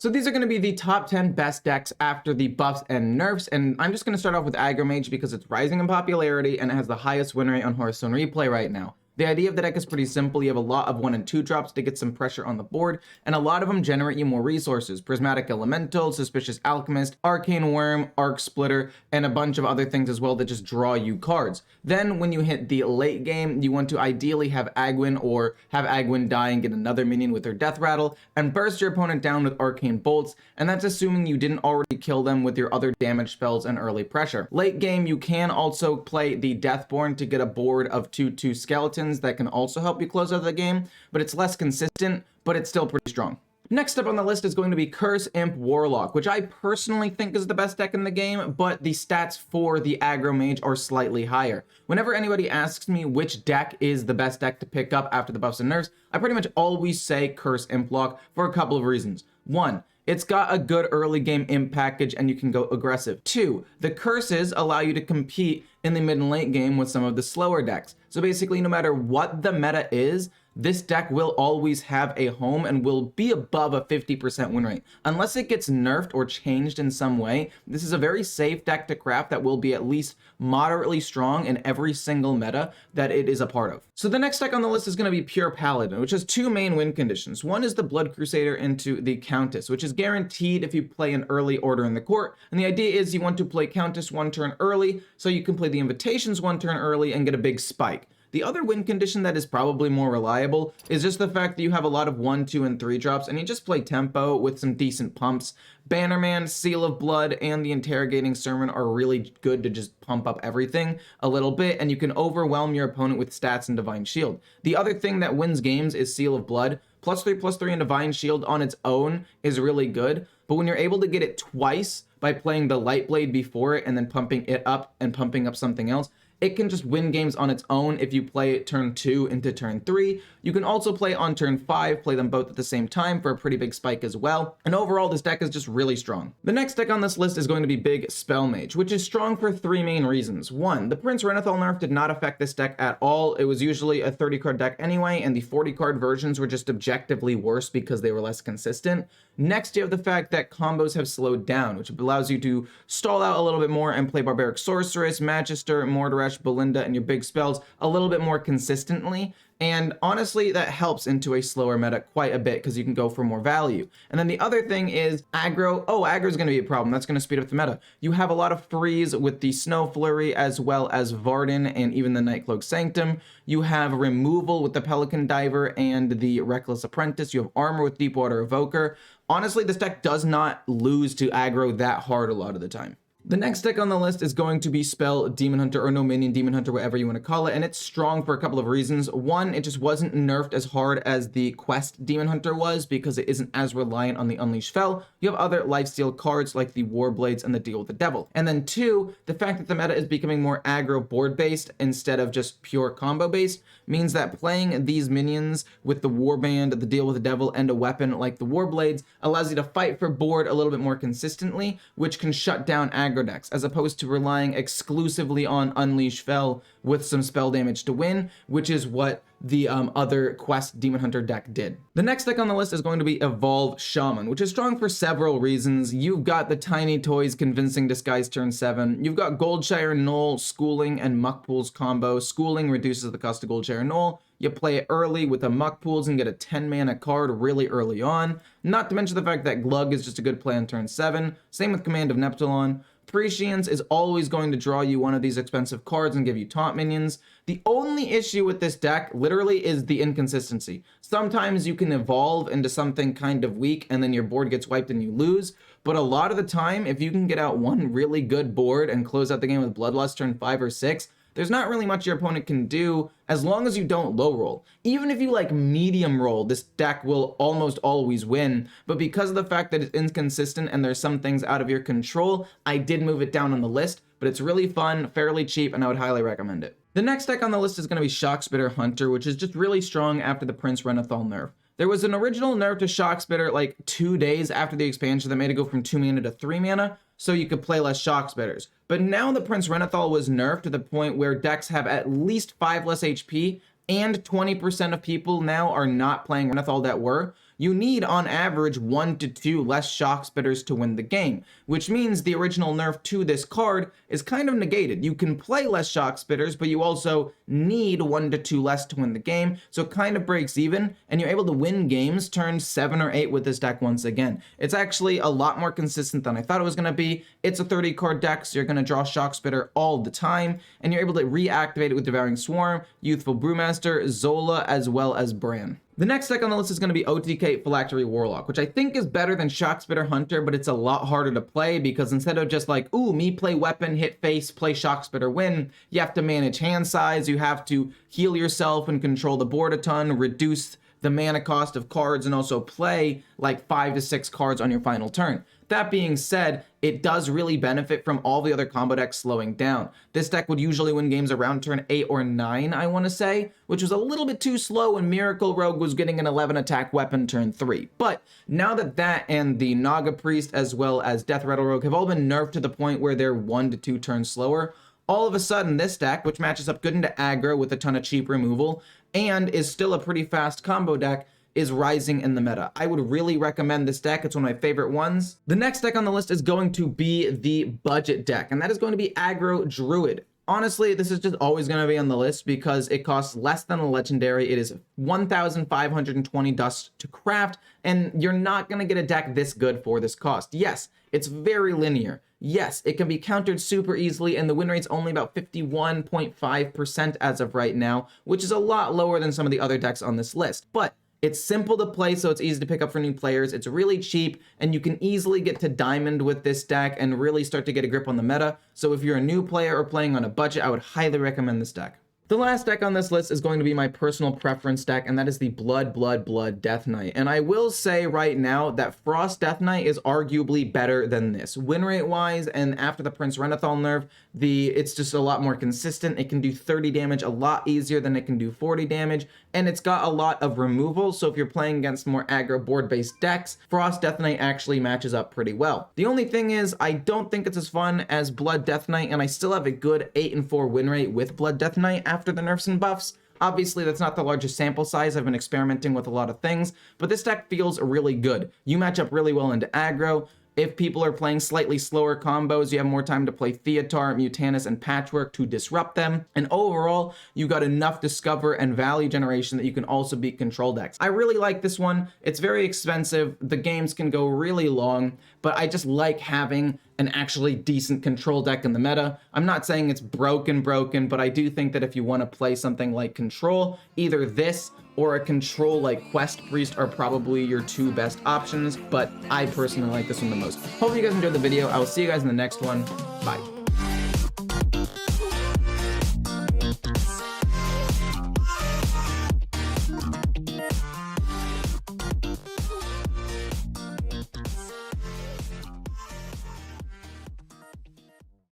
So these are going to be the top 10 best decks after the buffs and nerfs, and I'm just going to start off with Aggro Mage because it's rising in popularity and it has the highest win rate on Hearthstone Replay right now. The idea of the deck is pretty simple. You have a lot of 1 and 2 drops to get some pressure on the board, and a lot of them generate you more resources. Prismatic Elemental, Suspicious Alchemist, Arcane Worm, Arc Splitter, and a bunch of other things as well that just draw you cards. Then when you hit the late game, you want to ideally have Agwyn or have Agwyn die and get another minion with her Death Rattle, and burst your opponent down with Arcane Bolts, and that's assuming you didn't already kill them with your other damage spells and early pressure. Late game, you can also play the Deathborn to get a board of 2/2 skeletons that can also help you close out the game, but it's less consistent, but it's still pretty strong. Next up on the list is going to be Curse Imp Warlock, which I personally think is the best deck in the game, but the stats for the Aggro Mage are slightly higher. Whenever anybody asks me which deck is the best deck to pick up after the buffs and nerfs, I pretty much always say Curse Implock for a couple of reasons. 1, it's got a good early game imp package and you can go aggressive. 2, the curses allow you to compete in the mid and late game with some of the slower decks. So basically, no matter what the meta is, this deck will always have a home and will be above a 50% win rate. Unless it gets nerfed or changed in some way, this is a very safe deck to craft that will be at least moderately strong in every single meta that it is a part of. So the next deck on the list is going to be Pure Paladin, which has 2 main win conditions. One is the Blood Crusader into the Countess, which is guaranteed if you play an early order in the court. And the idea is you want to play Countess 1 turn early, so you can play the Invitations 1 turn early and get a big spike. The other win condition that is probably more reliable is just the fact that you have a lot of 1, 2, and 3 drops, and you just play tempo with some decent pumps. Bannerman, Seal of Blood, and the Interrogating Sermon are really good to just pump up everything a little bit, and you can overwhelm your opponent with stats and Divine Shield. The other thing that wins games is Seal of Blood. +3/+3 and Divine Shield on its own is really good, but when you're able to get it twice by playing the Lightblade before it and then pumping it up and pumping up something else, it can just win games on its own if you play it turn 2 into turn 3. You can also play on turn 5, play them both at the same time for a pretty big spike as well. And overall, this deck is just really strong. The next deck on this list is going to be Big Spell Mage, which is strong for 3 main reasons. 1, the Prince Renathal nerf did not affect this deck at all. It was usually a 30 card deck anyway, and the 40 card versions were just objectively worse because they were less consistent. Next, you have the fact that combos have slowed down, which allows you to stall out a little bit more and play Barbaric Sorceress, Magister, Morderesh, Belinda, and your big spells a little bit more consistently. And honestly, that helps into a slower meta quite a bit because you can go for more value. And then the other thing is aggro. Oh, aggro is going to be a problem. That's going to speed up the meta. You have a lot of freeze with the Snow Flurry as well as Varden and even the Nightcloak Sanctum. You have removal with the Pelican Diver and the Reckless Apprentice. You have armor with Deepwater Evoker. Honestly, this deck does not lose to aggro that hard a lot of the time. The next deck on the list is going to be Spell Demon Hunter, or Nominion Demon Hunter, whatever you want to call it, and it's strong for a couple of reasons. 1, it just wasn't nerfed as hard as the Quest Demon Hunter was because it isn't as reliant on the Unleash Fel. You have other lifesteal cards like the Warblades and the Deal with the Devil. And then 2, the fact that the meta is becoming more aggro board-based instead of just pure combo-based means that playing these minions with the Warband, the Deal with the Devil, and a weapon like the Warblades allows you to fight for board a little bit more consistently, which can shut down aggro decks, as opposed to relying exclusively on Unleash Fel with some spell damage to win, which is what the other Quest Demon Hunter deck did. The next deck on the list is going to be Evolve Shaman, which is strong for several reasons. You've got the Tiny Toys Convincing Disguise turn 7. You've got Goldshire Knoll, Schooling, and Muck Pools combo. Schooling reduces the cost of Goldshire Knoll. You play it early with a Muck Pools and get a 10 mana card really early on. Not to mention the fact that Glug is just a good play on turn 7. Same with Command of Neptulon. Prescience is always going to draw you one of these expensive cards and give you taunt minions. The only issue with this deck literally is the inconsistency. Sometimes you can evolve into something kind of weak and then your board gets wiped and you lose. But a lot of the time, if you can get out one really good board and close out the game with Bloodlust turn 5 or 6, there's not really much your opponent can do as long as you don't low roll. Even if you like medium roll, this deck will almost always win, but because of the fact that it's inconsistent and there's some things out of your control, I did move it down on the list, but it's really fun, fairly cheap, and I would highly recommend it. The next deck on the list is going to be Shockspitter Hunter, which is just really strong after the Prince Renathal nerf. There was an original nerf to Shockspitter like 2 days after the expansion that made it go from 2 mana to 3 mana, so you could play less Shockspitters. But now the Prince Renathal was nerfed to the point where decks have at least 5 less HP, and 20% of people now are not playing Renathal that were. you need on average 1 to 2 less shock spitters to win the game, which means the original nerf to this card is kind of negated. You can play less shock spitters, but you also need 1 to 2 less to win the game, so it kind of breaks even, and you're able to win games turn 7 or 8 with this deck once again. It's actually a lot more consistent than I thought it was going to be. It's a 30 card deck, so you're going to draw shock spitter all the time, and you're able to reactivate it with Devouring Swarm, Youthful Brewmaster, Zola, as well as Bran. The next deck on the list is going to be OTK Phylactery Warlock, which I think is better than Shockspitter Hunter, but it's a lot harder to play because instead of just like, ooh, me play weapon, hit face, play Shockspitter, win, you have to manage hand size, you have to heal yourself and control the board a ton, reduce the mana cost of cards, and also play like 5 to 6 cards on your final turn. That being said, it does really benefit from all the other combo decks slowing down. This deck would usually win games around turn 8 or 9, I want to say, which was a little bit too slow when Miracle Rogue was getting an 11 attack weapon turn 3. But now that that and the Naga Priest as well as Death Rattle Rogue have all been nerfed to the point where they're 1 to 2 turns slower, all of a sudden this deck, which matches up good into aggro with a ton of cheap removal, and is still a pretty fast combo deck, is rising in the meta. I would really recommend this deck. It's one of my favorite ones. The next deck on the list is going to be the budget deck, and that is going to be Aggro Druid. Honestly, this is just always going to be on the list because it costs less than a legendary. It is 1,520 dust to craft, and you're not going to get a deck this good for this cost. Yes, it's very linear. Yes, it can be countered super easily, and the win rate's only about 51.5% as of right now, which is a lot lower than some of the other decks on this list. But it's simple to play, so it's easy to pick up for new players. It's really cheap, and you can easily get to Diamond with this deck and really start to get a grip on the meta. So if you're a new player or playing on a budget, I would highly recommend this deck. The last deck on this list is going to be my personal preference deck, and that is the Blood Death Knight. And I will say right now that Frost Death Knight is arguably better than this. Win rate wise, and after the Prince Renathal nerf, it's just a lot more consistent. It can do 30 damage a lot easier than it can do 40 damage, and it's got a lot of removal, so if you're playing against more aggro board-based decks, Frost Death Knight actually matches up pretty well. The only thing is, I don't think it's as fun as Blood Death Knight, and I still have a good 8 and 4 win rate with Blood Death Knight after the nerfs and buffs. Obviously, that's not the largest sample size. I've been experimenting with a lot of things, but this deck feels really good. You match up really well into aggro. If people are playing slightly slower combos, you have more time to play Theatar, Mutanus, and Patchwork to disrupt them. And overall, you got enough discover and value generation that you can also beat control decks. I really like this one. It's very expensive. The games can go really long, but I just like having an actually decent control deck in the meta. I'm not saying it's broken, but I do think that if you want to play something like control, either this or a control like Quest Priest are probably your 2 best options, but I personally like this one the most. Hope you guys enjoyed the video. I will see you guys in the next one. Bye.